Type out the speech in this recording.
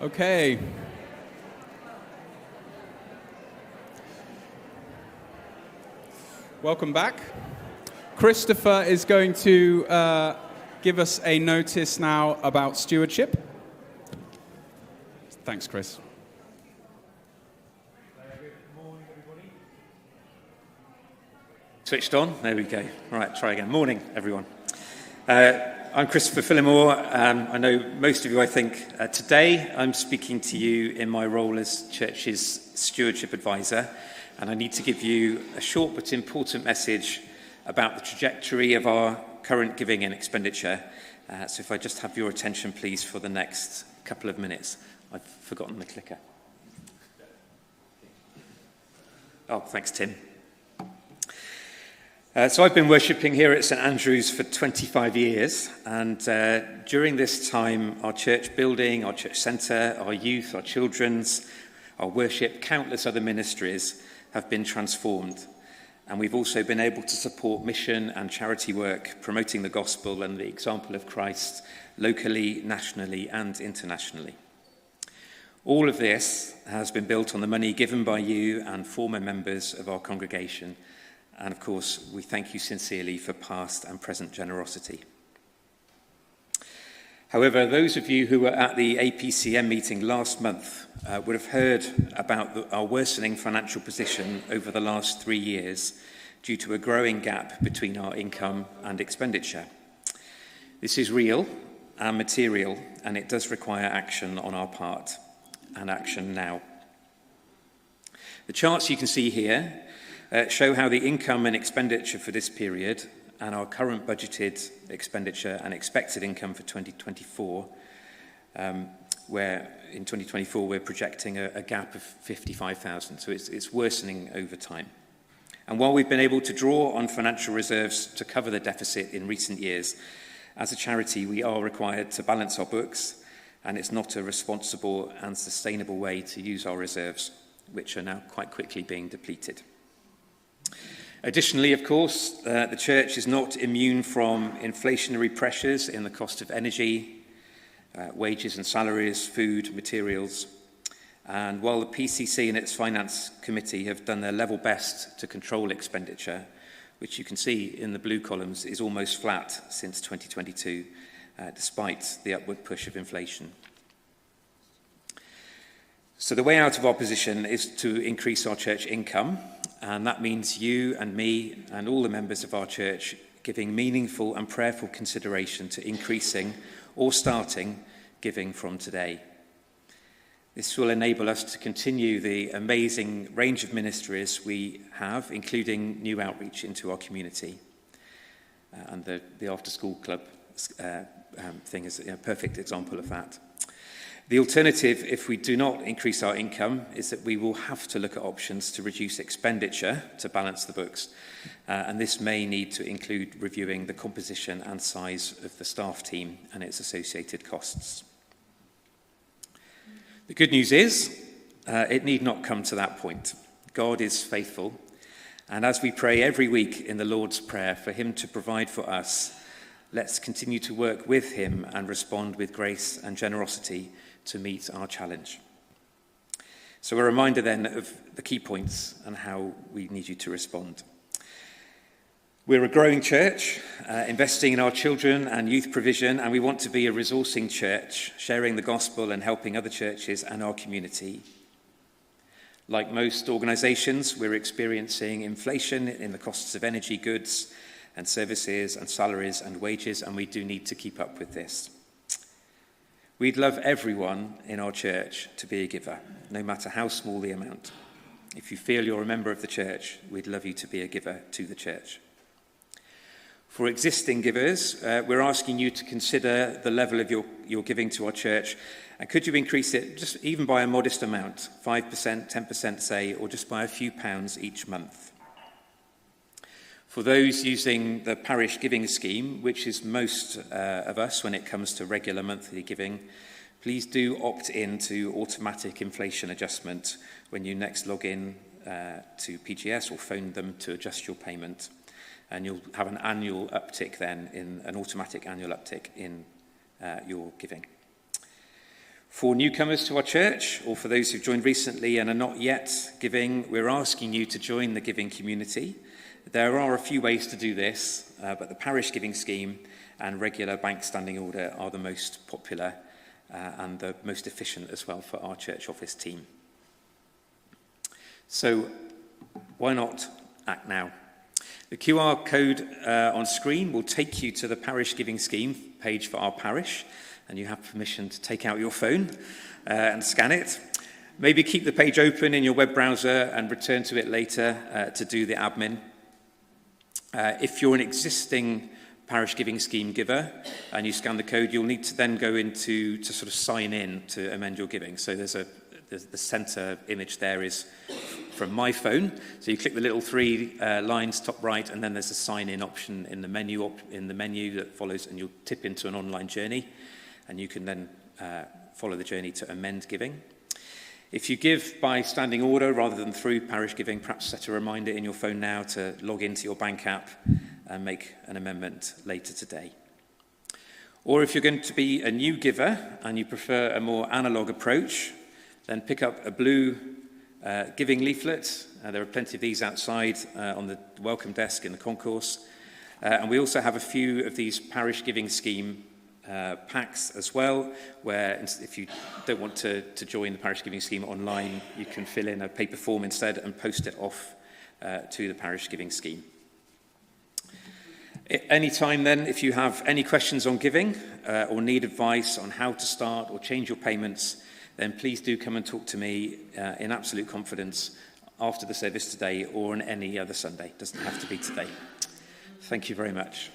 Okay. Welcome back. Christopher is going to give us a notice now about stewardship. Thanks, Chris. Good morning, everybody. Switched on. There we go. Right, try again. Morning, everyone. I'm Christopher Phillimore. I know most of you, I think. Today, I'm speaking to you in my role as Church's stewardship advisor, and I need to give you a short but important message about the trajectory of our current giving and expenditure. So if I just have your attention, please, for the next couple of minutes. I've forgotten the clicker. Oh, thanks, Tim. So I've been worshipping here at St Andrews for 25 years, and during this time, our church building, our church centre, our youth, our children's, our worship, countless other ministries have been transformed. And we've also been able to support mission and charity work, promoting the gospel and the example of Christ locally, nationally, and internationally. All of this has been built on the money given by you and former members of our congregation. And of course, we thank you sincerely for past and present generosity. However, those of you who were at the APCM meeting last month would have heard about our worsening financial position over the last 3 years due to a growing gap between our income and expenditure. This is real and material, and it does require action on our part, and action now. The charts you can see here show how the income and expenditure for this period and our current budgeted expenditure and expected income for 2024, where in 2024 we're projecting a gap of 55,000. So it's worsening over time. And while we've been able to draw on financial reserves to cover the deficit in recent years, as a charity we are required to balance our books, and it's not a responsible and sustainable way to use our reserves, which are now quite quickly being depleted. Additionally, of course, the church is not immune from inflationary pressures in the cost of energy, wages and salaries, food, materials. And while the PCC and its finance committee have done their level best to control expenditure, which you can see in the blue columns is almost flat since 2022, despite the upward push of inflation. So the way out of our position is to increase our church income, and that means you and me and all the members of our church giving meaningful and prayerful consideration to increasing or starting giving from today. This will enable us to continue the amazing range of ministries we have, including new outreach into our community. And the after-school club thing is a perfect example of that. The alternative, if we do not increase our income, is that we will have to look at options to reduce expenditure to balance the books. And this may need to include reviewing the composition and size of the staff team and its associated costs. The good news is, it need not come to that point. God is faithful. And as we pray every week in the Lord's Prayer for him to provide for us, let's continue to work with him and respond with grace and generosity to meet our challenge. So a reminder then of the key points and how we need you to respond. We're a growing church, investing in our children and youth provision, and we want to be a resourcing church, sharing the gospel and helping other churches and our community. Like most organisations, we're experiencing inflation in the costs of energy, goods and services and salaries and wages, and we do need to keep up with this. We'd love everyone in our church to be a giver, no matter how small the amount. If you feel you're a member of the church, we'd love you to be a giver to the church. For existing givers, we're asking you to consider the level of your giving to our church, and could you increase it just even by a modest amount, 5%, 10% say, or just by a few pounds each month. For those using the parish giving scheme, which is most of us when it comes to regular monthly giving, please do opt in to automatic inflation adjustment when you next log in to PGS or phone them to adjust your payment. And you'll have an annual uptick then, in an automatic annual uptick in your giving. For newcomers to our church, or for those who've joined recently and are not yet giving, we're asking you to join the giving community. There are a few ways to do this, but the parish giving scheme and regular bank standing order are the most popular and the most efficient as well for our church office team. So why not act now? The QR code on screen will take you to the parish giving scheme page for our parish, and you have permission to take out your phone and scan it. Maybe keep the page open in your web browser and return to it later to do the admin. If you're an existing parish giving scheme giver and you scan the code, you'll need to then go into to sort of sign in to amend your giving. So there's the center image there is from my phone. So you click the little three lines top right, and then there's a sign in option in the menu that follows, and you'll tip into an online journey, and you can then follow the journey to amend giving. If you give by standing order rather than through parish giving, perhaps set a reminder in your phone now to log into your bank app and make an amendment later today. Or if you're going to be a new giver and you prefer a more analog approach, then pick up a blue giving leaflet. There are plenty of these outside on the welcome desk in the concourse. And we also have a few of these parish giving scheme packs as well, where if you don't want to join the parish giving scheme online, you can fill in a paper form instead and post it off to the parish giving scheme. Any time then, if you have any questions on giving or need advice on how to start or change your payments, then please do come and talk to me in absolute confidence after the service today or on any other Sunday. It doesn't have to be today. Thank you very much.